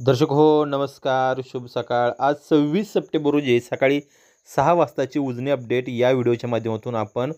दर्शक हो नमस्कार, शुभ सकाळ। आज 26 सप्टेंबर रोजी सकाळी 6 वाजताची उजनी अपडेट या व्हिडिओच्या माध्यमातून आपण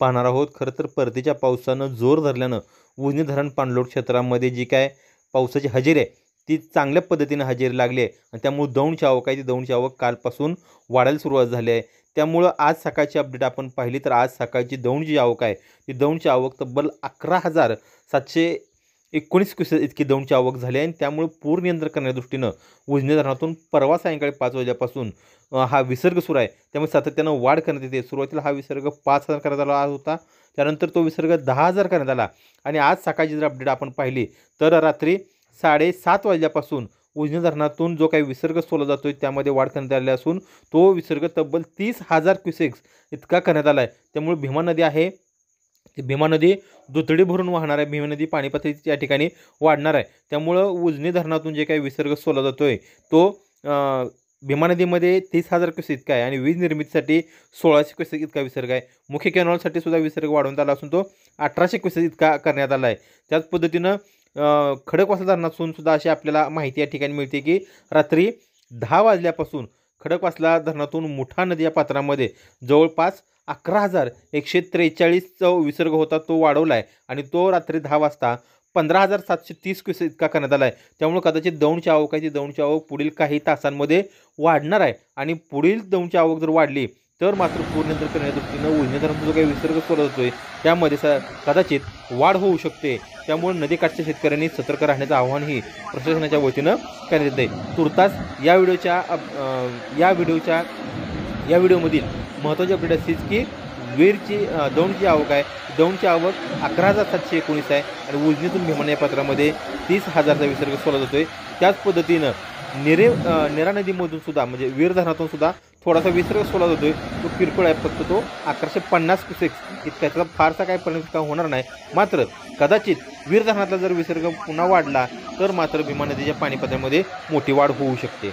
पाहणार आहोत। खरं तर परतीच्या पावसानं जोर धरल्यानं उजनी धरण पाणलोट क्षेत्रामध्ये जी काय पावसाची हजेरी आहे ती चांगल्या पद्धतीने हजेरी लागली आहे आणि त्यामुळे दौंडची आवक आहे ती दौंडची आवक कालपासून वाढायला सुरुवात झाली आहे। त्यामुळं आज सकाळची अपडेट आपण पाहिली तर आज सकाळची दौंडची आवक आहे ती दौंडची आवक तब्बल 11,719 क्युसेस इतकी दौंडची आवक झाली आहे आणि त्यामुळे पूर नियंत्रण करण्याच्या दृष्टीनं उजनी धरणातून परवा सायंकाळी 5 वाजल्यापासून हा विसर्ग सुरू आहे। त्यामुळे सातत्यानं वाढ करण्यात येते। सुरुवातीला हा विसर्ग 5,000 करण्यात आला होता, त्यानंतर तो विसर्ग 10,000 करण्यात आला आणि आज सकाळची जर अपडेट आपण पाहिली तर रात्री 7:30 वाजल्यापासून उजनी धरणातून जो काही विसर्ग सोडला जातोय त्यामध्ये वाढ करण्यात आली असून तो विसर्ग तब्बल 30,000 क्युसेक्स इतका करण्यात आला आहे। त्यामुळे भीमा नदी आहे ती भीमा नदी दुथडी भरून वाहणार आहे। भीमा नदी पाणी पातळी त्या ठिकाणी वाढणार आहे। त्यामुळं उजनी धरणातून जे काही विसर्ग सोडला जातोय तो भीमा नदीमध्ये 30,000 क्युसेक इतका आहे आणि वीज निर्मितीसाठी 1600 क्युसेक इतका विसर्ग आहे। मुख्य कॅनॉलसाठी सुद्धा विसर्ग वाढवण्यात आला असून तो 1800 क्युसेक इतका करण्यात आला आहे। त्याच पद्धतीनं खडकवासला धरणातून सुद्धा अशी आपल्याला माहिती या ठिकाणी मिळते की रात्री 10 वाजल्यापासून खडकवासला धरणातून मुठा नदी या पात्रामध्ये जवळपास 11,143 विसर्ग होता तो वाढवला आहे आणि तो रात्री 10 वाजता 15,730 क्युसेक इतका करण्यात आला आहे। त्यामुळे कदाचित दौंडची आवक आहे ती दौंडची आवक पुढील काही तासांमध्ये वाढणार आहे आणि पुढील दौंडची आवक जर वाढली तर मात्र पूर नियंत्रण करण्याच्या दृष्टीनं उजनी धरणातून जो काही विसर्ग सोडला जातोय त्यामध्ये कदाचित वाढ होऊ शकते। त्यामुळे नदीकाठच्या शेतकऱ्यांनी सतर्क राहण्याचं आवाहनही प्रशासनाच्या वतीनं करण्यात येत आहे। तुर्तास या व्हिडिओमधील महत्त्वाची अपडेट अशीच की दौंडची आवक आहे दौंडची आवक 11,719 आहे आणि उजनीतून भीमा या पात्रामध्ये 30,000चा विसर्ग सोडला जातोय। त्याच पद्धतीनं नेरा नदीमधून सुद्धा म्हणजे वीर धरणातून सुद्धा थोडासा विसर्ग सोडला जातोय तो किरकोळ आहे, फक्त तो 1150 क्युसेक्स इतका, त्याचा फारसा काही परिणाम होणार नाही। मात्र कदाचित वीर धरणातला जर विसर्ग पुन्हा वाढला तर मात्र भीमा नदीच्या पाणी पातळीमध्ये मोठी वाढ होऊ शकते।